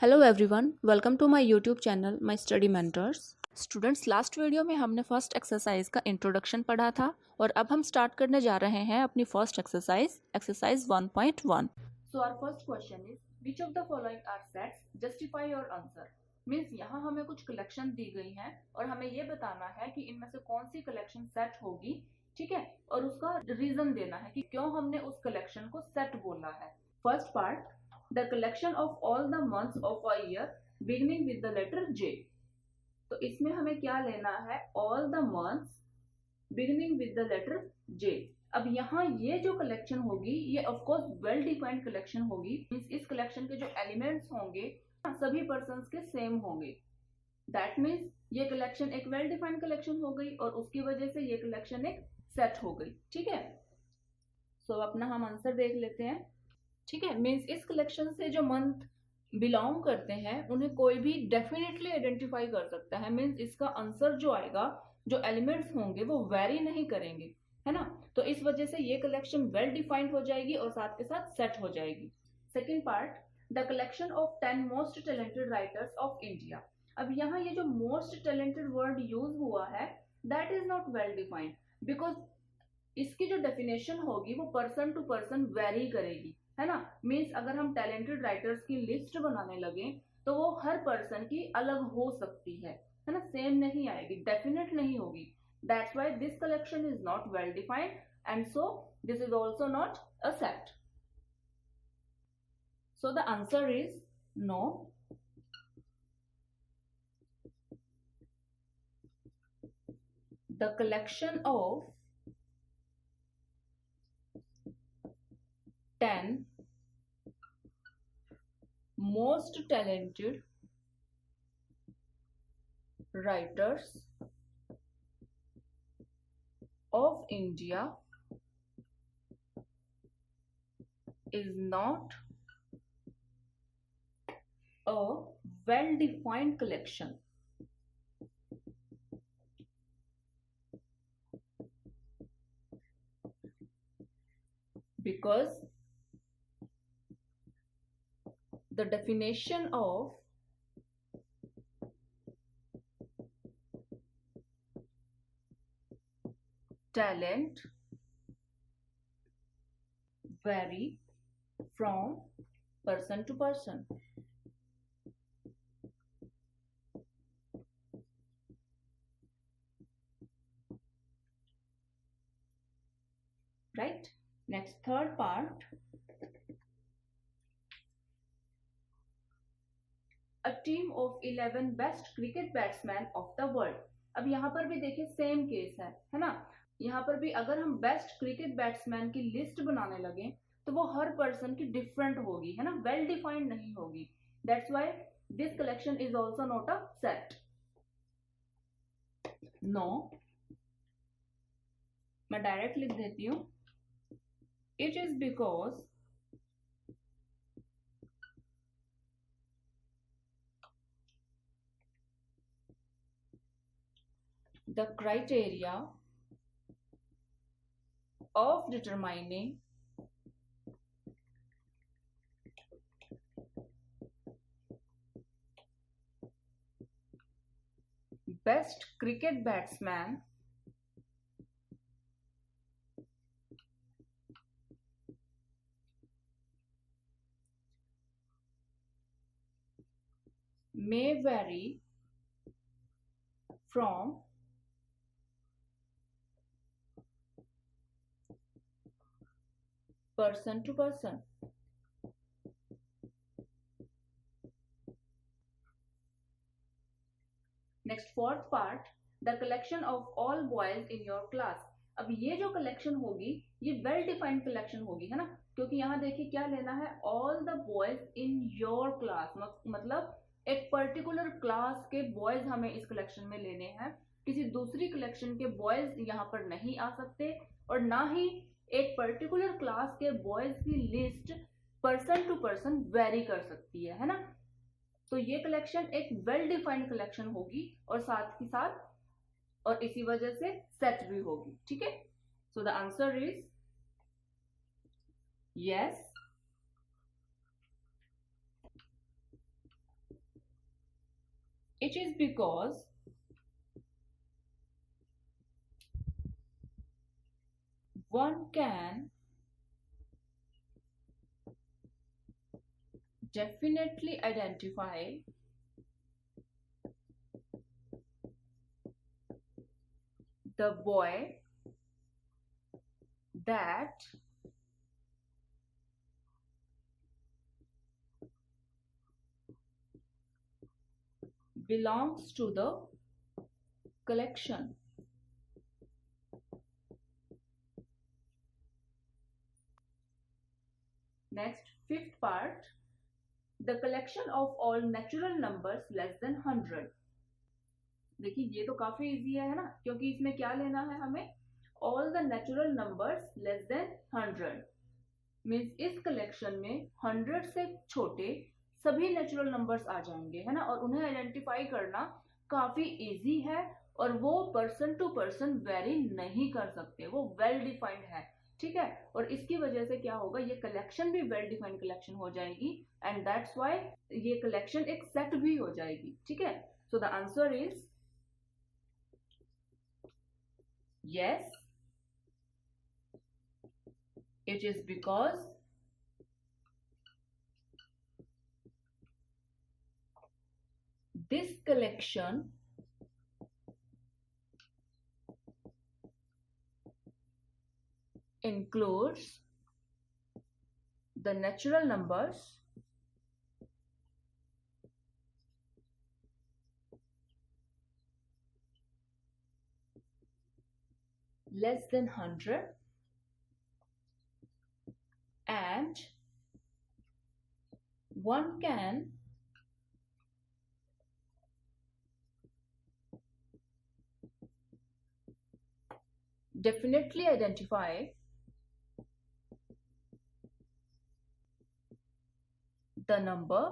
Hello everyone, welcome to my YouTube channel my study mentors. Students, last video में हमने first exercise का introduction पढ़ा था और अब हम स्टार्ट करने जा रहे हैं अपनी first exercise 1.1। So our first question is which of the following are sets, justify your answer. Means यहाँ हमें कुछ कलेक्शन दी गई हैं और हमें ये बताना है कि इनमें से कौन सी कलेक्शन सेट होगी, ठीक है, और उसका रीजन देना है कि क्यों हमने उस कलेक्शन को सेट बोला है। First part, the collection of all the months of a year beginning with the letter J। तो इसमें हमें क्या लेना है, all the months beginning with the letter J। अब यहाँ ये जो कलेक्शन होगी ये of course well defined collection होगी। इस कलेक्शन के जो एलिमेंट्स होंगे सभी पर्सन के सेम होंगे। दैट मीन्स ये कलेक्शन एक वेल डिफाइंड कलेक्शन हो गई और उसकी वजह से ये कलेक्शन एक सेट हो गई, ठीक है। सो अपना हम आंसर देख लेते हैं, ठीक है। मीन्स इस कलेक्शन से जो मंथ बिलोंग करते हैं उन्हें कोई भी डेफिनेटली आइडेंटिफाई कर सकता है। मीन्स इसका आंसर जो आएगा, जो एलिमेंट्स होंगे वो वेरी नहीं करेंगे, है ना। तो इस वजह से ये कलेक्शन वेल डिफाइंड हो जाएगी और साथ के साथ सेट हो जाएगी। Second part, the collection of 10 most talented writers of India. अब यहाँ ये जो मोस्ट टैलेंटेड वर्ड यूज हुआ है that is not well defined, because इसकी जो डेफिनेशन होगी वो पर्सन टू पर्सन वेरी करेगी, है ना। मीन्स अगर हम टैलेंटेड राइटर्स की लिस्ट बनाने लगे तो वो हर पर्सन की अलग हो सकती है ना, सेम नहीं आएगी, डेफिनेट नहीं होगी। That's why this collection is not well defined and so this is also not a set. So the answer is no. The collection of 10 most talented writers of India is not a well-defined collection because the definition of talent vary from person to person. Right? Next, third part. A team of 11 best cricket batsmen of the world। अब यहाँ पर भी देखिए same case है ना। यहाँ पर भी अगर हम बेस्ट क्रिकेट बैट्समैन की लिस्ट बनाने लगे तो वो हर पर्सन की डिफरेंट होगी, है ना, वेल डिफाइंड नहीं होगी। That's why this collection is also not a set. No, मैं डायरेक्ट लिख देती हूँ, it is because the criteria of determining best cricket batsman may vary from person to person। Next, fourth part, the collection of all boys in your class. अब ये जो collection होगी ये well defined collection होगी, है ना, क्योंकि यहाँ देखिए क्या लेना है, all the boys in your class, मतलब एक पर्टिकुलर क्लास के बॉयज हमें इस कलेक्शन में लेने हैं। किसी दूसरी कलेक्शन के बॉयज यहाँ पर नहीं आ सकते और ना ही एक पर्टिकुलर क्लास के बॉयज की list person to person vary कर सकती है ना। तो ये कलेक्शन एक वेल डिफाइंड कलेक्शन होगी और साथ ही साथ और इसी वजह से सेट भी होगी, ठीक है। सो the answer is yes. It is because one can definitely identify the boy that belongs to the collection. Next, fifth part, the collection of all natural numbers less than 100. देखिए ये तो काफी इजी है ना, क्योंकि इसमें क्या लेना है हमें, all the natural numbers less than 100। Means इस कलेक्शन में 100 से छोटे सभी नेचुरल नंबर्स आ जाएंगे, है ना, और उन्हें आइडेंटिफाई करना काफी इजी है, और वो पर्सन टू पर्सन वेरी नहीं कर सकते, वो वेल डिफाइंड है, ठीक है। और इसकी वजह से क्या होगा, ये कलेक्शन भी वेल डिफाइंड कलेक्शन हो जाएगी, एंड दैट्स व्हाई ये कलेक्शन एक सेट भी हो जाएगी, ठीक है। सो the answer is yes, it is because this collection includes the natural numbers less than 100 and one can definitely identify the number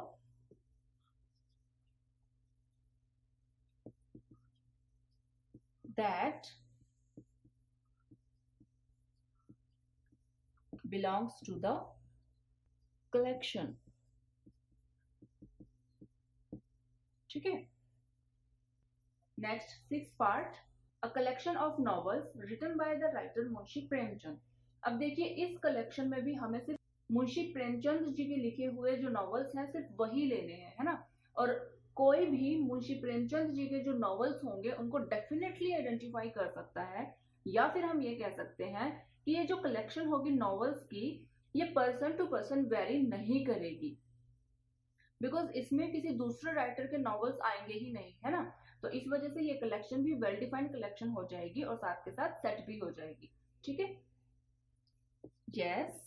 that belongs to the collection, ठीक है। Next six part, a collection of novels written by the writer Munshi Premchand. अब देखिए इस collection में भी हमें सिर्फ मुंशी प्रेमचंद जी के लिखे हुए जो नॉवेल्स हैं सिर्फ वही लेने हैं, है ना, और कोई भी मुंशी प्रेमचंद जी के जो नॉवेल्स होंगे उनको डेफिनेटली आइडेंटिफाई कर सकता है, या फिर हम ये कह सकते हैं कि ये जो कलेक्शन होगी नॉवेल्स की, ये पर्सन टू पर्सन वेरी नहीं करेगी, बिकॉज इसमें किसी दूसरे राइटर के नॉवेल्स आएंगे ही नहीं, है ना। तो इस वजह से ये कलेक्शन भी वेल डिफाइंड कलेक्शन हो जाएगी और साथ के साथ सेट भी हो जाएगी, ठीक है। Yes,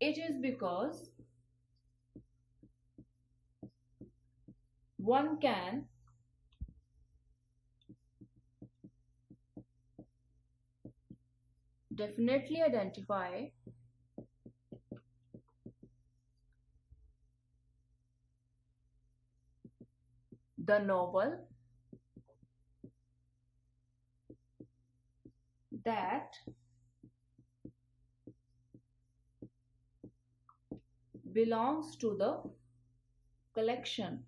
it is because one can definitely identify the novel that belongs to the collection.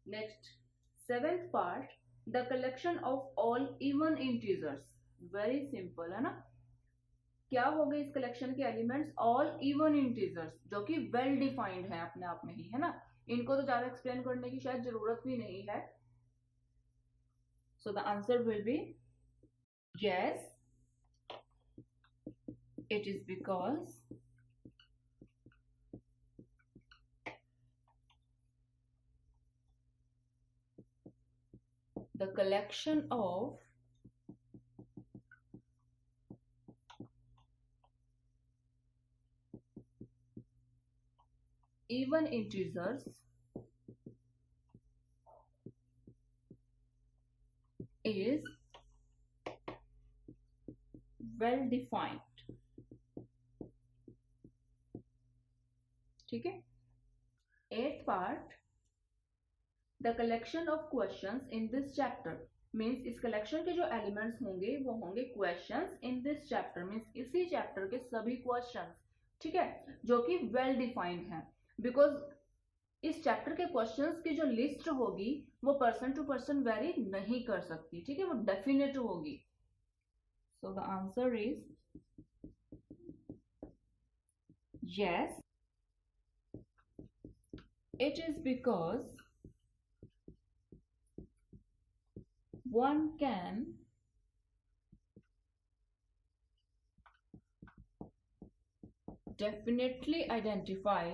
Next, seventh part, the collection of all even integers. Very simple है ना, क्या हो गए इस कलेक्शन के एलिमेंट्स, ऑल इवन इंटीजर्स, जो कि well defined है अपने आप में ही, है ना, इनको तो ज्यादा एक्सप्लेन करने की शायद जरूरत भी नहीं है। सो the answer will be yes, it is because the collection of even integers is well defined, ठीक है। Eight part, the collection of questions in this chapter. Means इस कलेक्शन के जो एलिमेंट्स होंगे वो होंगे questions in this chapter, means इसी chapter के सभी क्वेश्चंस, ठीक है, जो कि वेल डिफाइंड है। बिकॉज इस चैप्टर के क्वेश्चंस की जो लिस्ट होगी वो पर्सन टू पर्सन वेरी नहीं कर सकती, ठीक है, वो डेफिनेट होगी। सो the answer is yes, it is because one can definitely identify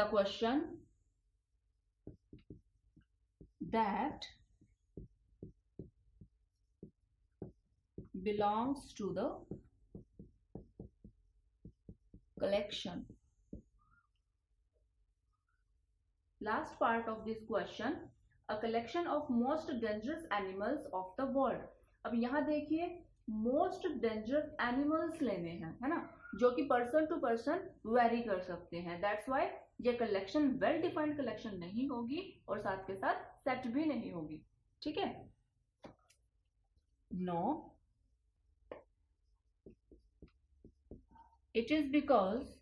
the question that belongs to the collection. Last part of this question, a collection of most dangerous animals of the world. अब यहाँ देखिए most dangerous animals लेने हैं, है ना, जो कि person to person vary कर सकते हैं। दैट्स वाई ये कलेक्शन वेल डिफाइंड कलेक्शन नहीं होगी और साथ के साथ सेट भी नहीं होगी, ठीक है। No, it is because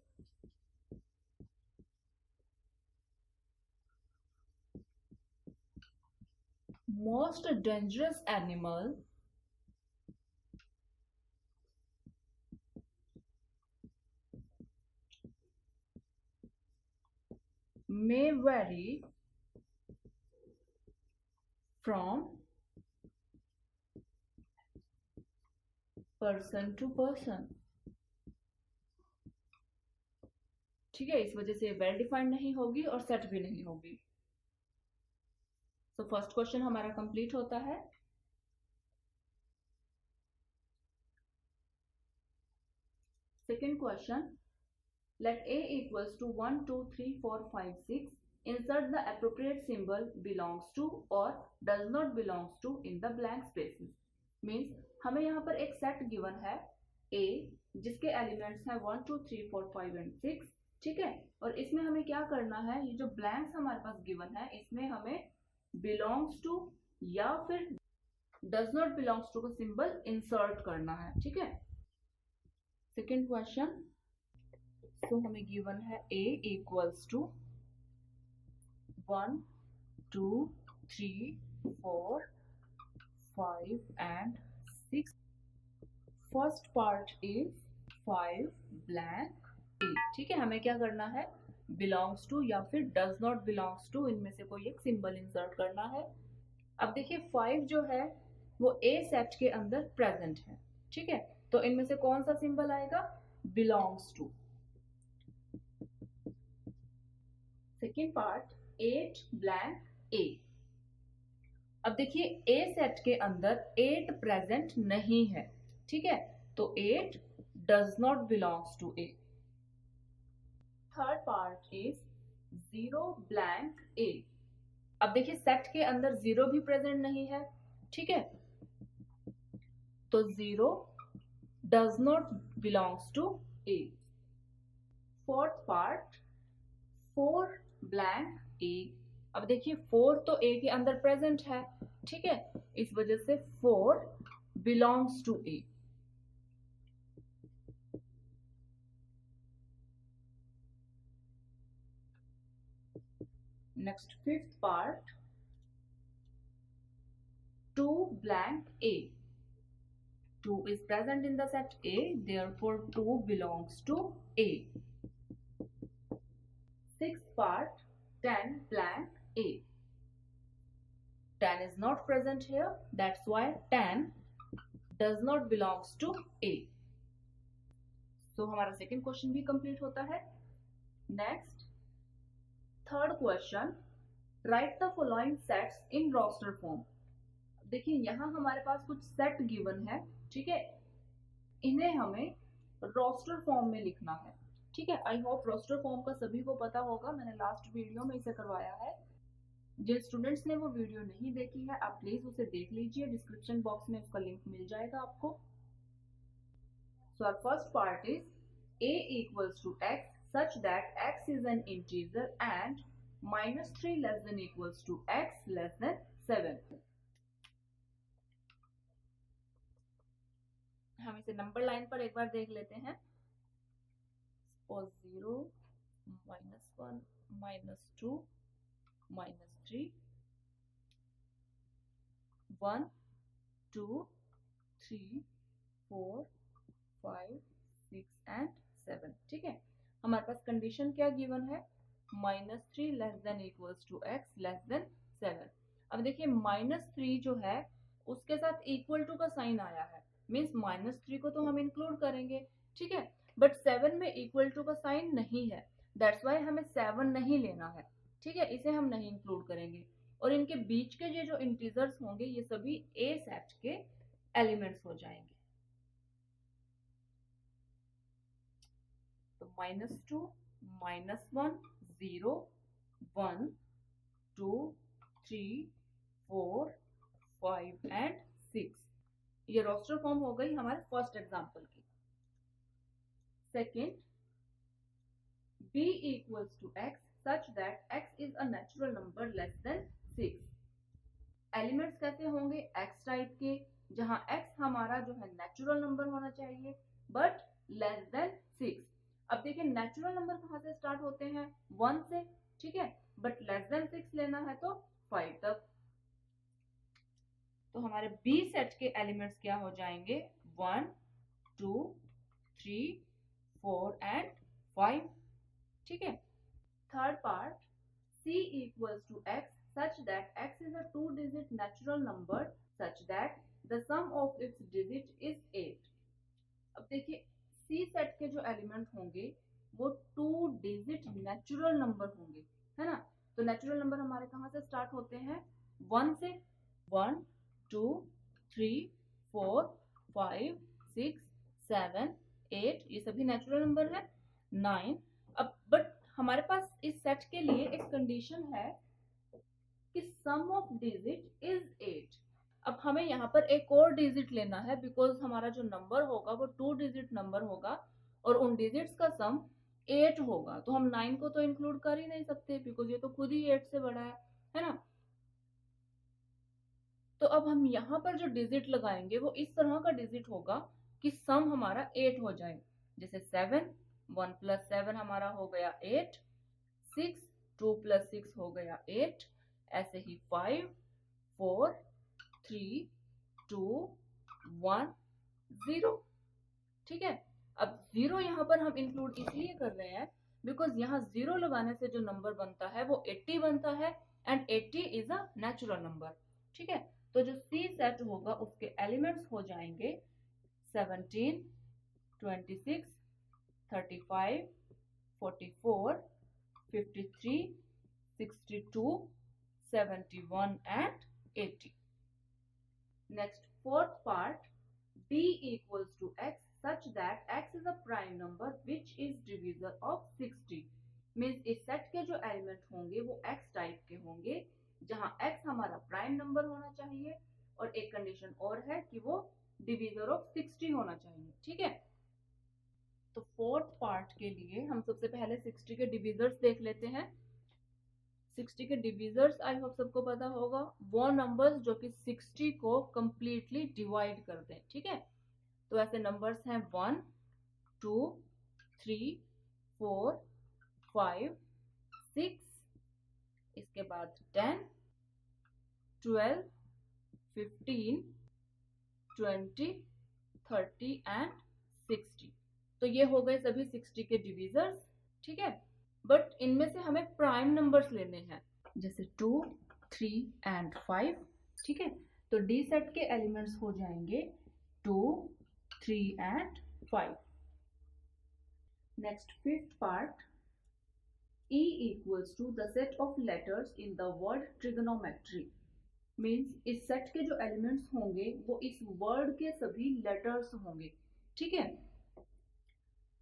most dangerous animal may vary from person to person, ठीक है, इस वजह से वेल डिफाइंड नहीं होगी और सेट भी नहीं होगी। तो फर्स्ट क्वेश्चन हमारा कंप्लीट होता है। Second question, let a equals to 1 2 3 4 5 6, insert the appropriate symbol belongs to or does not belongs to in the blank spaces। Means हमें यहाँ पर एक सेट गिवन है a जिसके एलिमेंट्स हैं 1 2 3 4 5 एंड 6, ठीक है, और इसमें हमें क्या करना है, ये जो ब्लैंक्स हमारे पास गिवन है इसमें हमें बिलोंग्स टू या फिर डज नॉट बिलोंग्स टू का सिंबल इंसर्ट करना है, ठीक है। सेकेंड क्वेश्चन, तो हमें गिवन है a equals to 1 2 3 4 5 and 6। First part is 5 blank a, ठीक है, हमें क्या करना है, बिलोंग्स टू या फिर डज नॉट बिलोंग्स टू, इनमें से कोई एक सिंबल इंसर्ट करना है। अब देखिए 5 जो है वो a सेट के अंदर प्रेजेंट है, ठीक है, तो इनमें से कौन सा सिंबल आएगा, belongs to. Second part 8 blank a। अब देखिए a सेट के अंदर 8 प्रेजेंट नहीं है, ठीक है, तो 8 does not belongs to a। Third part is 0 blank a। अब देखिए सेट के अंदर 0 भी प्रेजेंट नहीं है, ठीक है, तो 0 does not belongs to a। Fourth part 4 blank a। अब देखिए 4 तो a के अंदर प्रेजेंट है, ठीक है, इस वजह से 4 belongs to a। Next fifth part 2 blank a। 2 is present in the set A, therefore 2 belongs to A। Sixth part 10 blank A। 10 is not present here, that's why 10 does not belongs to A। So हमारा second question भी complete होता है। Next third question, write the following sets in roster form. देखिए यहाँ हमारे पास कुछ set given है, ठीक है, इन्हें हमें रोस्टर फॉर्म में लिखना है, ठीक है। आई होप रोस्टर फॉर्म का सभी को पता होगा, मैंने लास्ट वीडियो में इसे करवाया है। जिन स्टूडेंट्स ने वो वीडियो नहीं देखी है आप प्लीज उसे देख लीजिए, डिस्क्रिप्शन बॉक्स में उसका लिंक मिल जाएगा आपको। So our first part is a equals to x such that x is an integer and -3 less than equals to x less than 7. हम इसे नंबर लाइन पर एक बार देख लेते हैं. Suppose 0 -1 -2 -3 1 2 3 4 5 6 and 7. ठीक है, हमारे पास कंडीशन क्या गिवन है, -3 less than equals to x less than 7. अब देखिए -3 जो है उसके साथ इक्वल टू का साइन आया है, मीन्स -3 को तो हम इंक्लूड करेंगे. ठीक है, बट 7 में इक्वल टू का साइन नहीं है, दैट्स वाई हमें 7 नहीं लेना है. ठीक है, इसे हम नहीं इंक्लूड करेंगे. और इनके बीच के ये जो इंटीजर्स होंगे ये सभी ए सेट के एलिमेंट्स हो जाएंगे. तो -2 -1 0 1 2 3 4 5 एंड 6. ये रोस्टर फॉर्म हो गई हमारे फर्स्ट एग्जांपल की. Second, b equals to x such that x is a natural number less than 6. Elements कैसे होंगे, x टाइप के, जहां x हमारा जो है नेचुरल नंबर होना चाहिए बट लेस देन 6. अब देखिए नेचुरल नंबर कहां से स्टार्ट होते हैं, 1 से. ठीक है, बट लेस देन 6 लेना है तो 5 तक. तो हमारे बी सेट के एलिमेंट्स क्या हो जाएंगे, 1 2 3 4 एंड 5. ठीक है. Third part, c equals to x such that x is a 2-digit natural number such that the sum of its digit is 8. अब देखिए c सेट के जो एलिमेंट होंगे वो 2-digit नेचुरल नंबर होंगे, है ना. तो नेचुरल नंबर हमारे कहाँ से स्टार्ट होते हैं, 1 से. 1 2 3 4 5 6 7 8 ये सभी नेचुरल नंबर है. 9. अब बट हमारे पास इस सेट के लिए एक कंडीशन है कि सम ऑफ डिजिट इज 8. अब हमें यहाँ पर एक और डिजिट लेना है बिकॉज हमारा जो नंबर होगा वो 2 डिजिट नंबर होगा और उन डिजिट्स का सम 8 होगा. तो हम 9 को तो इंक्लूड कर ही नहीं सकते बिकॉज ये तो खुद ही 8 से बड़ा है ना. तो अब हम यहाँ पर जो डिजिट लगाएंगे वो इस तरह का डिजिट होगा कि सम हमारा 8 हो जाए. जैसे 7 1 + 7 हमारा हो गया 8, 6 2 + 6 हो गया 8, ऐसे ही 5 4 3 2 1 0. ठीक है. अब 0 यहाँ पर हम इंक्लूड इसलिए कर रहे हैं बिकॉज यहाँ 0 लगाने से जो नंबर बनता है वो 80 बनता है and 80 is a natural number. ठीक है, तो जो C सेट होगा उसके एलिमेंट्स हो जाएंगे 17 26 35 44 53 62 71 and 80. Next, fourth part, b equals to x such that x is a prime number which is divisor of 60. Means इस सेट के जो एलिमेंट होंगे वो x टाइप के होंगे जहां x हमारा प्राइम नंबर होना चाहिए और एक कंडीशन और है कि वो डिवीजर ऑफ 60 होना चाहिए. ठीक है, तो फोर्थ पार्ट के लिए हम सबसे पहले 60 के डिवीजर्स देख लेते हैं. 60 के डिवीजर्स आई होप सबको पता होगा, वो नंबर्स जो कि 60 को कंप्लीटली डिवाइड करते हैं. ठीक है, तो ऐसे नंबर्स हैं 1 2 3 4 5 6, इसके बाद 10 12 15 20 30 एंड 60. तो ये हो गए सभी 60 के डिवीजर्स. ठीक है, बट इनमें से हमें प्राइम नंबर्स लेने हैं जैसे 2 3 एंड 5. ठीक है, तो डी सेट के एलिमेंट्स हो जाएंगे 2 3 and 5. Next fifth part, E equals to the set of letters in the word trigonometry. Means इस सेट के जो एलिमेंट्स होंगे वो इस वर्ड के सभी लेटर्स होंगे. ठीक है,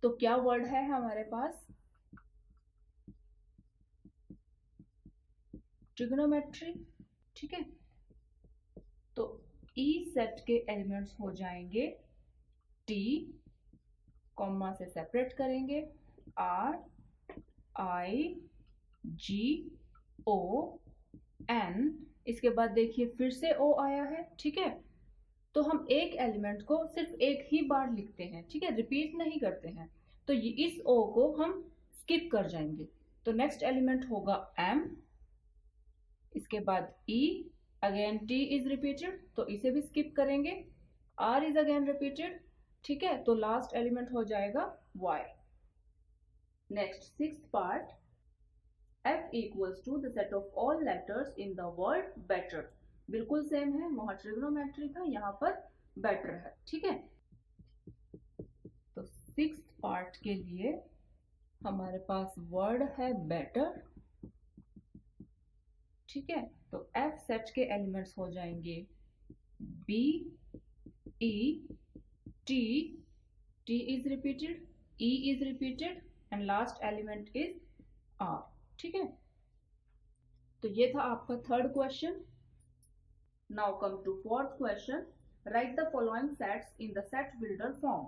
तो क्या वर्ड है हमारे पास, ट्रिगोनोमेट्री. ठीक है, तो ई सेट के एलिमेंट्स हो जाएंगे T, कॉमा से सेपरेट करेंगे R IGON, इसके बाद देखिए फिर से O आया है, ठीक है। तो हम एक एलिमेंट को सिर्फ एक ही बार लिखते हैं, ठीक है, रिपीट नहीं करते हैं। तो इस O को हम स्किप कर जाएंगे। तो नेक्स्ट एलिमेंट होगा M, इसके बाद E, again T is repeated तो इसे भी स्किप करेंगे। R इज अगेन रिपीटेड, ठीक है। तो लास्ट एलिमेंट हो जाएगा Y। Next sixth part, F equals to the set of all letters in the word better. बिल्कुल सेम है, वहां ट्रिग्नोमेट्री था, यहाँ पर बेटर है, ठीक है। तो सिक्स्थ पार्ट के लिए हमारे पास वर्ड है बेटर, ठीक है। तो F सेट के एलिमेंट्स हो जाएंगे B, E, T, T is repeated, E is repeated and last element is R, ठीक है। तो ये था आपका third question. Now come to fourth question, write the following sets in the set builder form.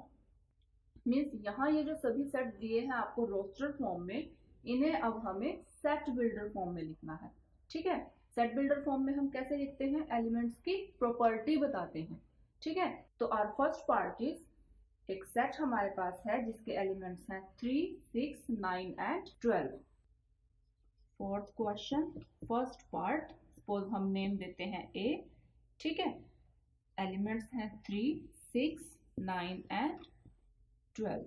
Means यहाँ ये जो सभी सेट दिए हैं आपको रोस्टर फॉर्म में, इन्हें अब हमें सेट बिल्डर फॉर्म में लिखना है, ठीक है। सेट बिल्डर फॉर्म में हम कैसे लिखते हैं, एलिमेंट्स की प्रॉपर्टी बताते हैं, ठीक है। तो आवर फर्स्ट पार्ट इज, एक सेट हमारे पास है जिसके एलिमेंट्स हैं 3, 6, 9 and 12। Fourth question, first part, suppose हम नेम देते हैं A, ठीक है। एलिमेंट्स हैं 3, 6, 9 एंड 12।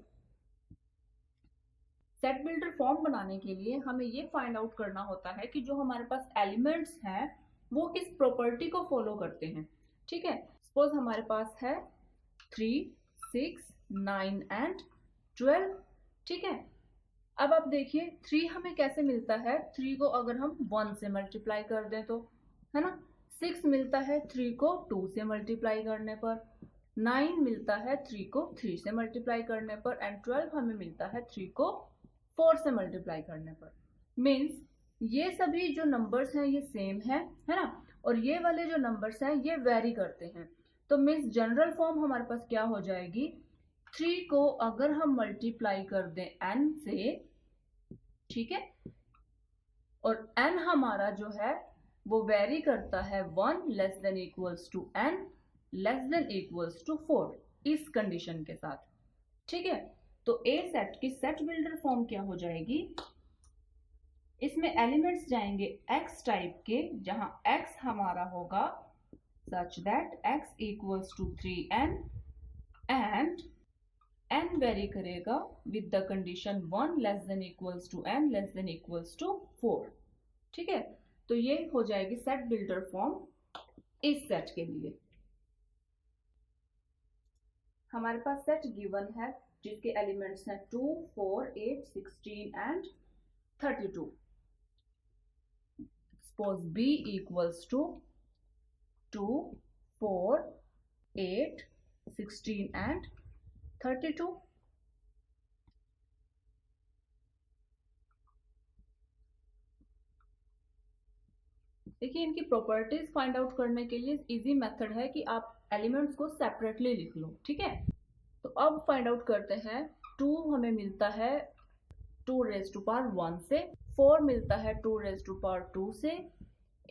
सेट बिल्डर फॉर्म बनाने के लिए हमें ये फाइंड आउट करना होता है कि जो हमारे पास एलिमेंट्स हैं वो किस प्रॉपर्टी को फॉलो करते हैं, ठीक है। सपोज हमारे पास है 3, 6, 9 एंड 12, ठीक है। अब आप देखिए 3 हमें कैसे मिलता है, 3 को अगर हम 1 से मल्टीप्लाई कर दें तो, है ना। 6 मिलता है 3 को 2 से मल्टीप्लाई करने पर, 9 मिलता है 3 को 3 से मल्टीप्लाई करने पर एंड 12 हमें मिलता है 3 को 4 से मल्टीप्लाई करने पर। मीन्स ये सभी जो नंबर्स हैं ये सेम है ना, और ये वाले जो नंबर्स हैं ये वेरी करते हैं। तो मीन्स जनरल फॉर्म हमारे पास क्या हो जाएगी, 3 को अगर हम मल्टीप्लाई कर दें n से, ठीक है, और n हमारा जो है वो वेरी करता है 1 less than equals to n less than equals to 4, इस कंडीशन के साथ, ठीक है। तो A सेट की सेट बिल्डर फॉर्म क्या हो जाएगी, इसमें एलिमेंट्स जाएंगे X टाइप के, जहां X हमारा होगा such that X equals to 3n and n very करेगा with the condition 1 less than equals to n less than equals to 4, ठीक है। तो ये हो जाएगी सेट बिल्डर फॉर्म इस सेट के लिए। हमारे पास सेट गिवन है जिसके एलिमेंट्स हैं 2, 4, 8, 16 and 32। Suppose B equals to 2, 4, 8, 16 and 32। देखिए इनकी प्रॉपर्टीज फाइंड आउट करने के लिए इजी मेथड है कि आप एलिमेंट्स को सेपरेटली लिख लो, ठीक है। तो अब फाइंड आउट करते हैं। 2 हमें मिलता है 2 रेज़ टू पावर 1 से, 4 मिलता है 2 रेज़ टू पावर 2 से,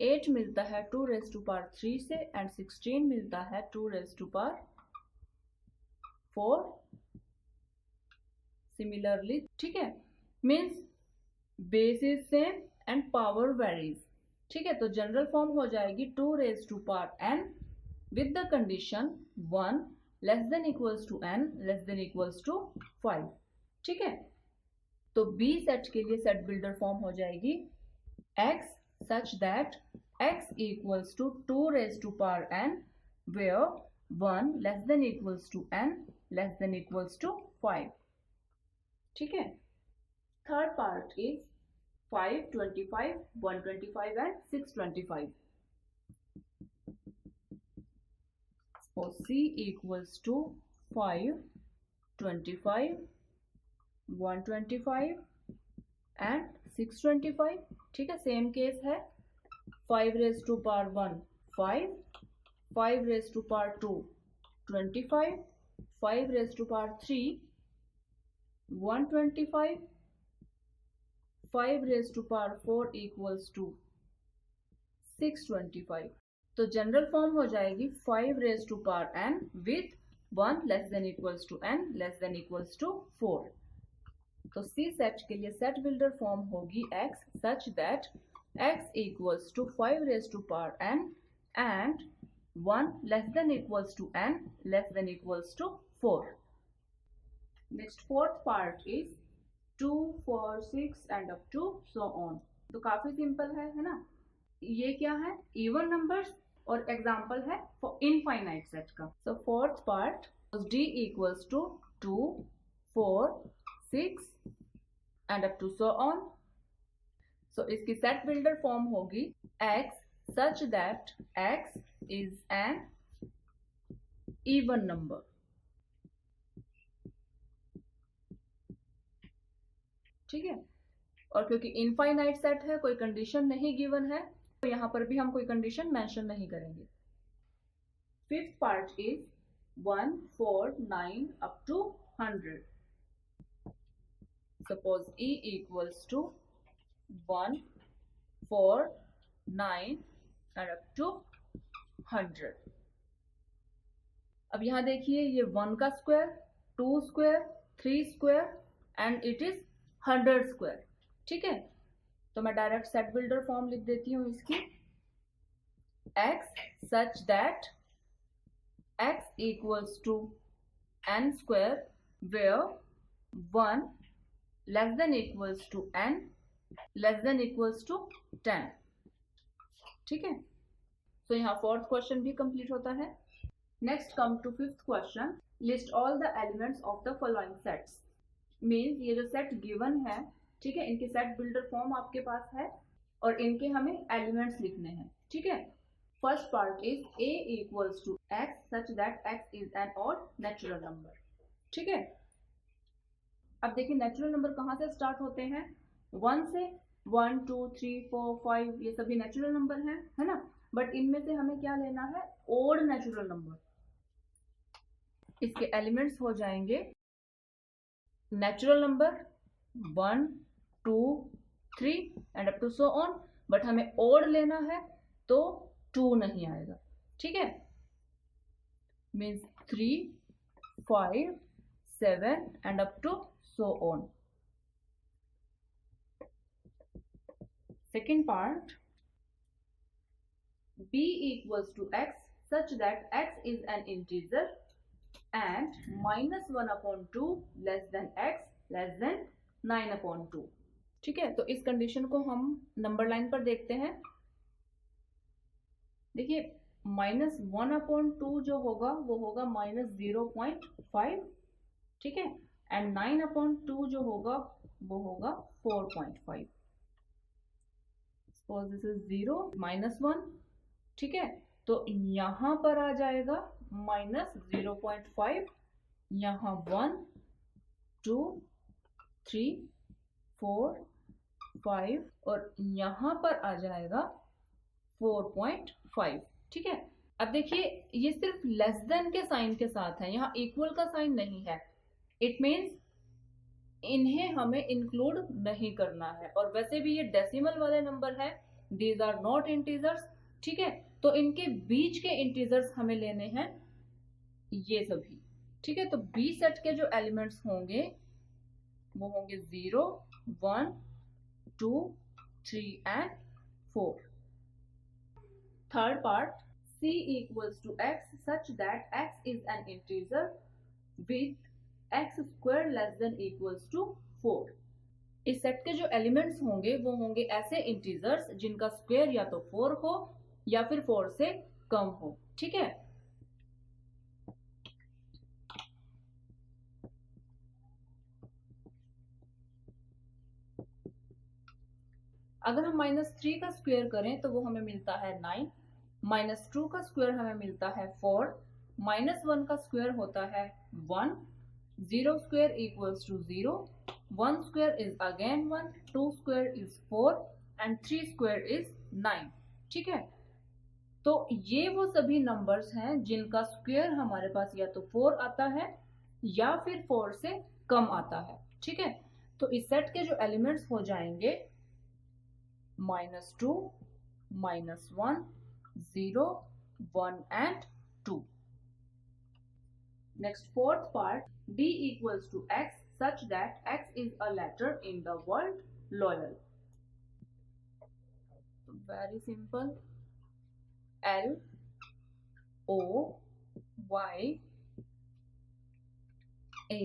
8 मिलता है 2 रेज़ टू पावर 3 से एंड 16 मिलता है 2 रेज़ टू पावर 4 सिमिलरली, ठीक है। Means base is same and power varies, ठीक है। तो जनरल फॉर्म हो जाएगी 2 raise to power n with the condition 1 less than equals to n less than equals to 5, ठीक है। तो B सेट के लिए सेट बिल्डर फॉर्म हो जाएगी X such that X equals to 2 raised to power n where 1 less than equals to n less than equals to 5, ठीक है। Third part is 5, 25, 125 and 625। So C equals to 5, 25, 125 and 625, ठीक है। Same case है, 5 raise to power 1 5, 5 raise to power 2 25, 5 raise to power 3 125, 5 raised to power 4 equals to 625। तो general form हो जाएगी 5 raised to power n with 1 less than equals to n less than equals to 4। तो सी set के लिए set builder form होगी x such that x equals to 5 raised to power n and 1 less than equals to n less than equals to 4। Next fourth part is 2, 4, 6 and up to so on। तो काफी simple है ना। ये क्या है? Even numbers और example है infinite set का। So fourth part d equals to 2, 4, 6 and up to so on। So इसकी सेट बिल्डर फॉर्म होगी x such that x is an even number। ठीक है, और क्योंकि इनफाइनाइट सेट है, कोई कंडीशन नहीं गिवन है, तो यहां पर भी हम कोई कंडीशन मेंशन नहीं करेंगे। Fifth part is 1, 4, 9 up to 100। Suppose e equals to 1, 4, 9 and up to 100। अब यहां देखिए, ये 1 का square, 2 square, 3 square and it is 100 square. ठीक है, तो मैं डायरेक्ट सेट बिल्डर फॉर्म लिख देती हूं इसकी। x such that x equals to n square where 1 less than equals to n less than equals to 10। ठीक है, तो यहाँ फोर्थ क्वेश्चन भी कंप्लीट होता है। Next come to fifth question, list all the elements of the following sets. Means ये जो set given है, ठीक है, इनके सेट बिल्डर फॉर्म आपके पास है और इनके हमें एलिमेंट्स लिखने हैं। ठीक है, first part is a equals to x such that x is an odd natural number. ठीक है, अब देखिए नेचुरल नंबर कहाँ से स्टार्ट होते हैं? 1 से। 1, 2, 3, 4, 5 ये सभी नेचुरल नंबर हैं, है ना। बट इनमें से हमें क्या लेना है? Odd natural number. इसके एलिमेंट्स हो जाएंगे natural number 1, 2, 3 and up to so on. But हमें ओड लेना है तो 2 नहीं आएगा। ठीक है, means 3, 5, 7 and up to so on. Second part, b equals to x such that x is an integer and -1/2 less than x less than 9/2। ठीक है, तो इस कंडीशन को हम नंबर लाइन पर देखते हैं। देखिए -1/2 जो होगा वो होगा -0.5। ठीक है, एंड 9/2 जो होगा वो होगा 4.5। Suppose this is 0, -1। ठीक है, तो यहां पर आ जाएगा -0.5, यहां 1, 2, 3, 4, 5 और यहां पर आ जाएगा 4.5। ठीक है, अब देखिए ये सिर्फ लेस देन के साइन के साथ है, यहाँ इक्वल का साइन नहीं है। इट मीन्स इन्हें हमें इंक्लूड नहीं करना है, और वैसे भी ये डेसिमल वाले नंबर है, दीज आर नॉट इंटीजर्स। ठीक है, तो इनके बीच के इंटीजर्स हमें लेने हैं ये सभी। ठीक है, तो बी सेट के जो एलिमेंट्स होंगे वो होंगे 0, 1, 2, 3 and 4। Third part, c equals to x such that x is an integer with x square less than equals to 4। इस सेट के जो एलिमेंट्स होंगे वो होंगे ऐसे इंटीजर्स जिनका स्क्वायर या तो 4 हो या फिर 4 से कम हो। ठीक है, अगर हम -3 का स्क्वायर करें तो वो हमें मिलता है 9, -2 का स्क्वायर हमें मिलता है 4, -1 का स्क्वायर होता है 1, 0 square equals to 0, 1 square is again 1, 2 square is 4 and 3 square is 9। ठीक है, तो ये वो सभी नंबर्स हैं जिनका स्क्वायर हमारे पास या तो 4 आता है या फिर 4 से कम आता है। ठीक है, तो इस सेट के जो एलिमेंट्स हो जाएंगे -2, -1, 0, 1 and 2. Next, fourth part, D equals to X such that X is a letter in the word loyal. So very simple. L O Y A,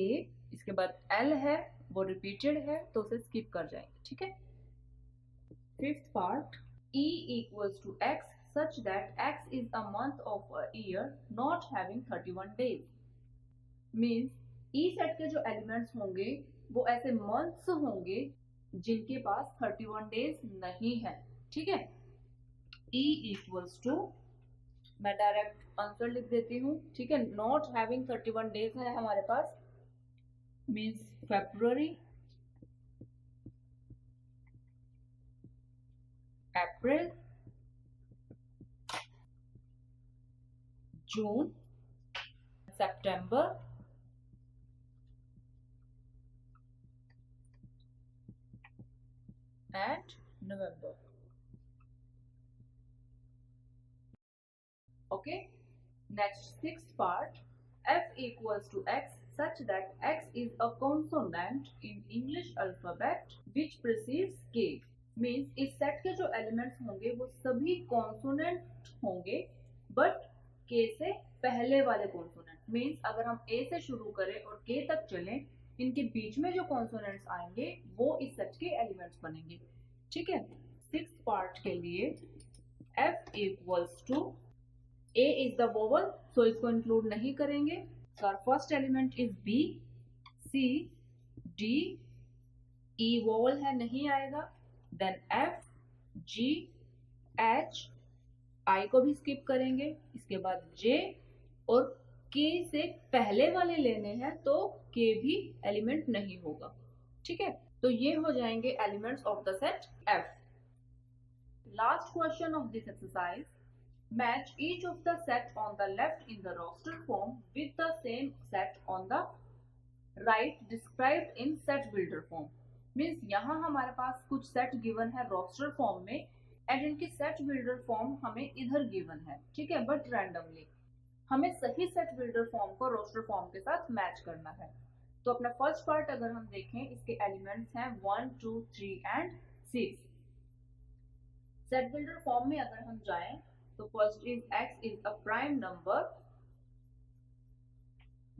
इसके बाद L है वो रिपीटेड है तो उसे स्किप कर जाएंगे, ठीक है। Fifth part, E equals to X such that X is a month of a year not having 31 days. Means E set के जो एलिमेंट्स होंगे वो ऐसे मंथ्स होंगे जिनके पास 31 डेज नहीं है, ठीक है। E equals to, मैं डायरेक्ट आंसर लिख देती हूँ, ठीक है। नॉट हैविंग 31 डेज है हमारे पास, means February, April, June, September, and November. Okay, next sixth part, F equals to X such that X is a consonant in English alphabet which precedes K. Means इस set के जो elements होंगे वो सभी consonant होंगे but के से पहले वाले कॉन्सोनेंट। मीन्स अगर हम ए से शुरू करें और के तक चलें, इनके बीच में जो कॉन्सोनेंट्स आएंगे वो इस सेट के एलिमेंट्स बनेंगे, ठीक है। सिक्स्थ पार्ट के लिए F equals to, A is the vowel so इसको इंक्लूड नहीं करेंगे। First element is B, C, D, E vowel है नहीं आएगा, then F, G, H, I को भी स्किप करेंगे, इसके बाद J और K से पहले वाले लेने हैं तो K भी एलिमेंट नहीं होगा, ठीक है। तो ये हो जाएंगे elements of the set F. Last question of this exercise, match each of the set on the left in the roster form with the same set on the right described in set builder form. Means यहाँ हमारे पास कुछ set given है roster form में and इनकी set builder form हमें इधर given है, ठीक है, बट रैंडमली हमें सही सेट बिल्डर फॉर्म को रोस्टर फॉर्म के साथ मैच करना है। तो अपना फर्स्ट पार्ट अगर हम देखें, इसके एलिमेंट्स हैं 1, 2, 3 एंड 6। सेट बिल्डर फॉर्म में अगर हम जाएं तो first is X is a prime number.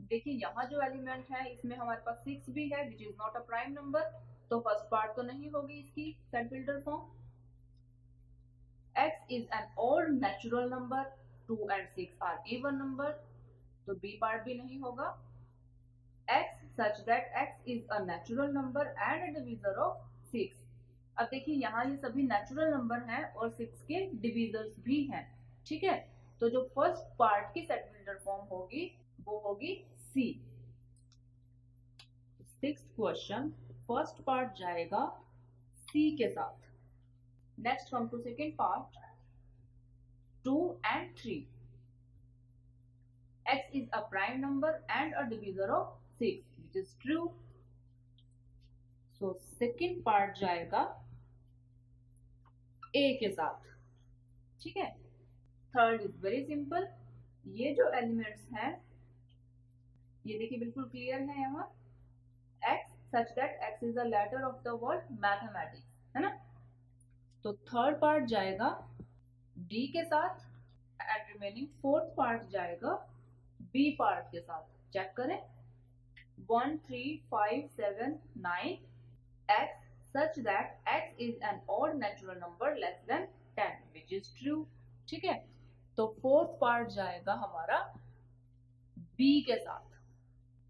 देखिए यहाँ जो एलिमेंट है इसमें हमारे पास 6 भी है which is not a prime number, तो फर्स्ट पार्ट तो नहीं होगी इसकी set builder form. X is an odd natural number, 2 and 6 are even number, तो B पार्ट भी नहीं होगा। X such that X is a natural number and a divisor of 6। अब देखिए यहाँ ये सभी नेचुरल नंबर हैं और 6 के डिविजर्स भी हैं, ठीक है। तो जो फर्स्ट पार्ट की सेट बिल्डर फॉर्म होगी वो होगी C। Sixth question, first part जाएगा C के साथ। Next come to second part, 2 and 3। X is a prime number and a divisor of 6 which is true। So second part जाएगा A के साथ, ठीक है। थर्ड इज वेरी सिंपल, ये जो एलिमेंट्स हैं ये देखिए बिल्कुल क्लियर है यहाँ, X such that X is the letter of the word mathematics, है ना। तो थर्ड पार्ट जाएगा D के साथ एंड रिमेनिंग फोर्थ पार्ट जाएगा B पार्ट के साथ। चेक करें, 1, 3, 5, 7, 9 X such that X is an odd natural number less than 10 which is true, ठीक है। तो फोर्थ पार्ट जाएगा हमारा B के साथ,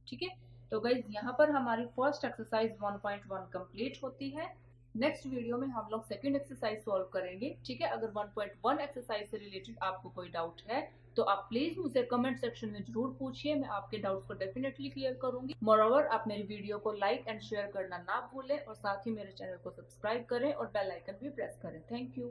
ठीक है। तो गाइज यहाँ पर हमारी फर्स्ट एक्सरसाइज 1.1 कंप्लीट होती है। नेक्स्ट वीडियो में हम लोग सेकंड एक्सरसाइज सॉल्व करेंगे, ठीक है। अगर 1.1 एक्सरसाइज से रिलेटेड आपको कोई डाउट है तो आप प्लीज मुझे कमेंट सेक्शन में जरूर पूछिए, मैं आपके डाउट्स को डेफिनेटली क्लियर करूंगी। मोरओवर आप मेरी वीडियो को लाइक एंड शेयर करना ना भूलें और साथ ही मेरे चैनल को सब्सक्राइब करें और बेल आइकन भी प्रेस करें। Thank you.